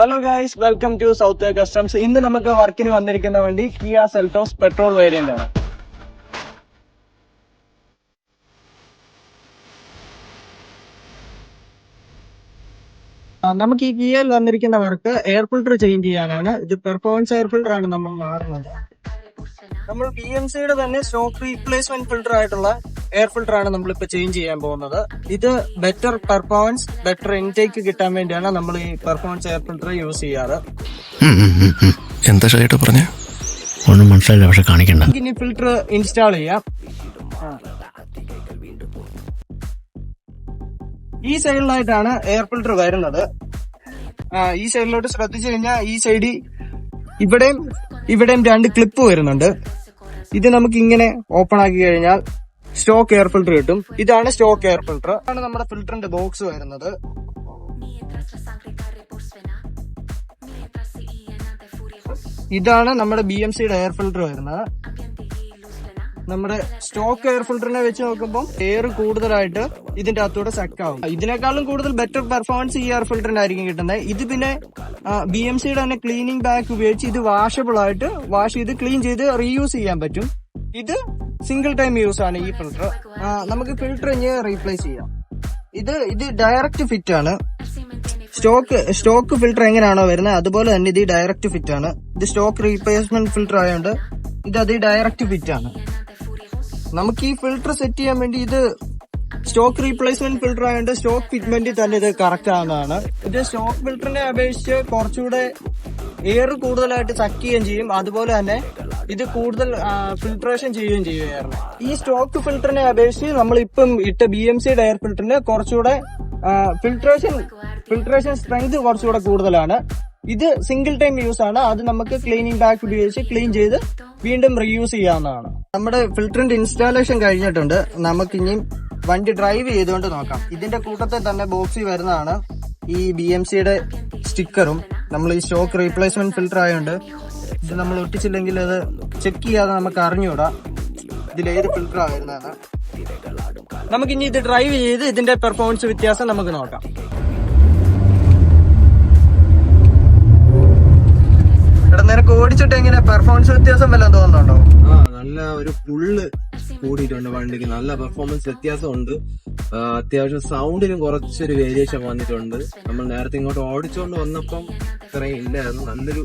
Hello guys, welcome to south customs. ഇന്ന് നമുക്ക് വർക്കിന് വന്നിരിക്കുന്ന വണ്ടി കിയ സെൽറ്റോസ് പെട്രോൾ വേരിയന്റ് ആണ്. നമുക്ക് ഈ കിയയിൽ വന്നിരിക്കുന്ന വർക്ക് എയർ ഫിൽട്ടർ ചേഞ്ച് ചെയ്യാനാണ്. ഇത് പെർഫോമൻസ് എയർ ഫിൽട്ടർ ആണ് നമ്മൾ മാറുന്നത്. നമ്മൾ BMCയുടെ തന്നെ സ്റ്റോക്ക് റീപ്ലേസ്മെന്റ് ഫിൽട്ടർ ആയിട്ടുള്ള എയർ ഫിൽട്ടർ ആണ് നമ്മളിപ്പോ ചേഞ്ച് ചെയ്യാൻ പോകുന്നത്. ഇത് ബെറ്റർ പെർഫോമൻസ്, ബെറ്റർ ഇൻടേക്ക് കിട്ടാൻ വേണ്ടിയാണ് നമ്മൾ ഈ പെർഫോമൻസ് എയർ ഫിൽട്ടർ യൂസ് ചെയ്യാറ്. എന്താ ഷൈട്ട് പറഞ്ഞ ഒന്നും മനസ്സിലായില്ല, പക്ഷെ കാണിക്കണ്ട. ഇനി ഫിൽട്ടർ ഇൻസ്റ്റാൾ ചെയ്യാം. ഈ സൈഡിലായിട്ടാണ് എയർ ഫിൽട്ടർ വരുന്നത്. ഈ സൈഡിലോട്ട് ശ്രദ്ധിച്ചു കഴിഞ്ഞാൽ ഈ സൈഡിൽ ഇവിടെയും രണ്ട് ക്ലിപ്പ് വരുന്നുണ്ട്. ഇത് നമുക്ക് ഇങ്ങനെ ഓപ്പൺ ആക്കി കഴിഞ്ഞാൽ സ്റ്റോക്ക് എയർ ഫിൽട്ടർ കിട്ടും. ഇതാണ് സ്റ്റോക്ക് എയർ ഫിൽട്ടർ. ആണ് നമ്മുടെ ഫിൽട്ടറിന്റെ ബോക്സ് വരുന്നത്. ഇതാണ് നമ്മുടെ BMCയുടെ എയർ ഫിൽട്ടർ വരുന്നത്. നമ്മുടെ സ്റ്റോക്ക് എയർ ഫിൽട്ടറിനെ വെച്ച് നോക്കുമ്പോൾ എയർ കൂടുതലായിട്ട് ഇതിന്റെ അകത്തൂടെ സക്ക് ആവും. ഇതിനേക്കാളും കൂടുതൽ ബെറ്റർ പെർഫോമൻസ് ഈ എയർ ഫിൽട്ടറിന്റെ ആയിരിക്കും കിട്ടുന്നത്. ഇത് പിന്നെ BMCയുടെ തന്നെ ക്ലീനിങ് ബാഗ് ഉപയോഗിച്ച് ഇത് വാഷബിൾ ആയിട്ട് വാഷ് ചെയ്ത് ക്ലീൻ ചെയ്ത് റീയൂസ് ചെയ്യാൻ പറ്റും. ഇത് സിംഗിൾ ടൈം യൂസ് ആണ് ഈ ഫിൽട്ടർ. നമുക്ക് ഫിൽട്ടർ ഇനി റീപ്ലേസ് ചെയ്യാം. ഇത് ഡയറക്റ്റ് ഫിറ്റ് ആണ്. സ്റ്റോക്ക് ഫിൽട്ടർ എങ്ങനെയാണോ വരുന്നത് അതുപോലെ തന്നെ ഇത് ഡയറക്റ്റ് ഫിറ്റ് ആണ്. ഇത് സ്റ്റോക്ക് റീപ്ലേസ്മെന്റ് ഫിൽട്ടർ ആയതുകൊണ്ട് അത് ഡയറക്റ്റ് ഫിറ്റ് ആണ്. നമുക്ക് ഈ ഫിൽട്ടർ സെറ്റ് ചെയ്യാൻ വേണ്ടി ഇത് സ്റ്റോക്ക് റീപ്ലേസ്മെന്റ് ഫിൽട്ടർ ആയതുകൊണ്ട് സ്റ്റോക്ക് ഫിറ്റ്മെന്റിൽ തന്നെ ഇത് കറക്റ്റ് ആവുന്നതാണ്. ഇത് സ്റ്റോക്ക് ഫിൽട്ടറിനെ അപേക്ഷിച്ച് കുറച്ചുകൂടെ എയർ കൂടുതലായിട്ട് സക്ക് ചെയ്യുകയും ചെയ്യും. അതുപോലെ തന്നെ ഇത് കൂടുതൽ ഫിൽട്രേഷൻ ചെയ്യുകയും ചെയ്യുകയായിരുന്നു. ഈ സ്റ്റോക്ക് ഫിൽട്ടറിനെ അപേക്ഷിച്ച് നമ്മളിപ്പം ഇട്ട BMCയുടെ എയർ ഫിൽട്ടറിന് കുറച്ചുകൂടെ ഫിൽട്രേഷൻ സ്ട്രെങ്ത് കുറച്ചുകൂടെ കൂടുതലാണ്. ഇത് സിംഗിൾ ടൈം യൂസ് ആണ്. അത് നമുക്ക് ക്ലീനിങ് ബാഗ് ഉപയോഗിച്ച് ക്ലീൻ ചെയ്ത് വീണ്ടും റീയൂസ് ചെയ്യാവുന്നതാണ്. നമ്മുടെ ഫിൽറ്ററിന്റെ ഇൻസ്റ്റാളേഷൻ കഴിഞ്ഞിട്ടുണ്ട്. നമുക്കിനി വണ്ടി ഡ്രൈവ് ചെയ്തുകൊണ്ട് നോക്കാം. ഇതിന്റെ കൂട്ടത്തിൽ തന്നെ ബോക്സിൽ വരുന്നതാണ് ഈ BMCയുടെ സ്റ്റിക്കറും. നമ്മൾ ഈ സ്റ്റോക്ക് റീപ്ലേസ്മെന്റ് ഫിൽട്ടർ ആയതുകൊണ്ട് ഇത് നമ്മൾ ഒട്ടിച്ചില്ലെങ്കിൽ അത് ചെക്ക് ചെയ്യാതെ നമുക്ക് അറിഞ്ഞൂടാ ഇതിലേത് ഫിൽട്ടർ ആയിരുന്നതാണ്. നമുക്കിനി ഇത് ഡ്രൈവ് ചെയ്ത് ഇതിന്റെ പെർഫോമൻസ് വ്യത്യാസം നമുക്ക് നോക്കാം. നിനക്ക് ഓടിച്ചിട്ട് എങ്ങനെ പെർഫോമൻസ് വ്യത്യാസം വല്ലതും തോന്നുന്നുണ്ടോ? നല്ല ഒരു പുള്ള് കൂടിയിട്ടുണ്ട് വണ്ടിക്ക്. നല്ല പെർഫോമൻസ് വ്യത്യാസമുണ്ട്. അത്യാവശ്യം സൗണ്ടിലും കുറച്ചൊരു വേരിയേഷൻ വന്നിട്ടുണ്ട്. നമ്മൾ നേരത്തെ ഇങ്ങോട്ട് ഓടിച്ചോണ്ട് വന്നപ്പം ഇത്രയും ഇല്ലായിരുന്നു. നല്ലൊരു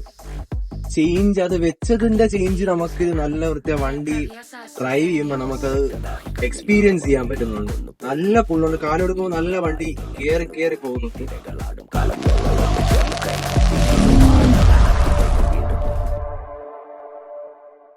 ചേഞ്ച്, അത് വെച്ചതിന്റെ ചേഞ്ച് നമുക്ക് നല്ല വൃത്തിയ വണ്ടി ഡ്രൈവ് ചെയ്യുമ്പോൾ നമുക്കത് എക്സ്പീരിയൻസ് ചെയ്യാൻ പറ്റുന്നുണ്ട്. നല്ല പുള്ളുണ്ട്. കാലെടുക്കുമ്പോൾ നല്ല വണ്ടി കേറി പോകുന്നുണ്ട്.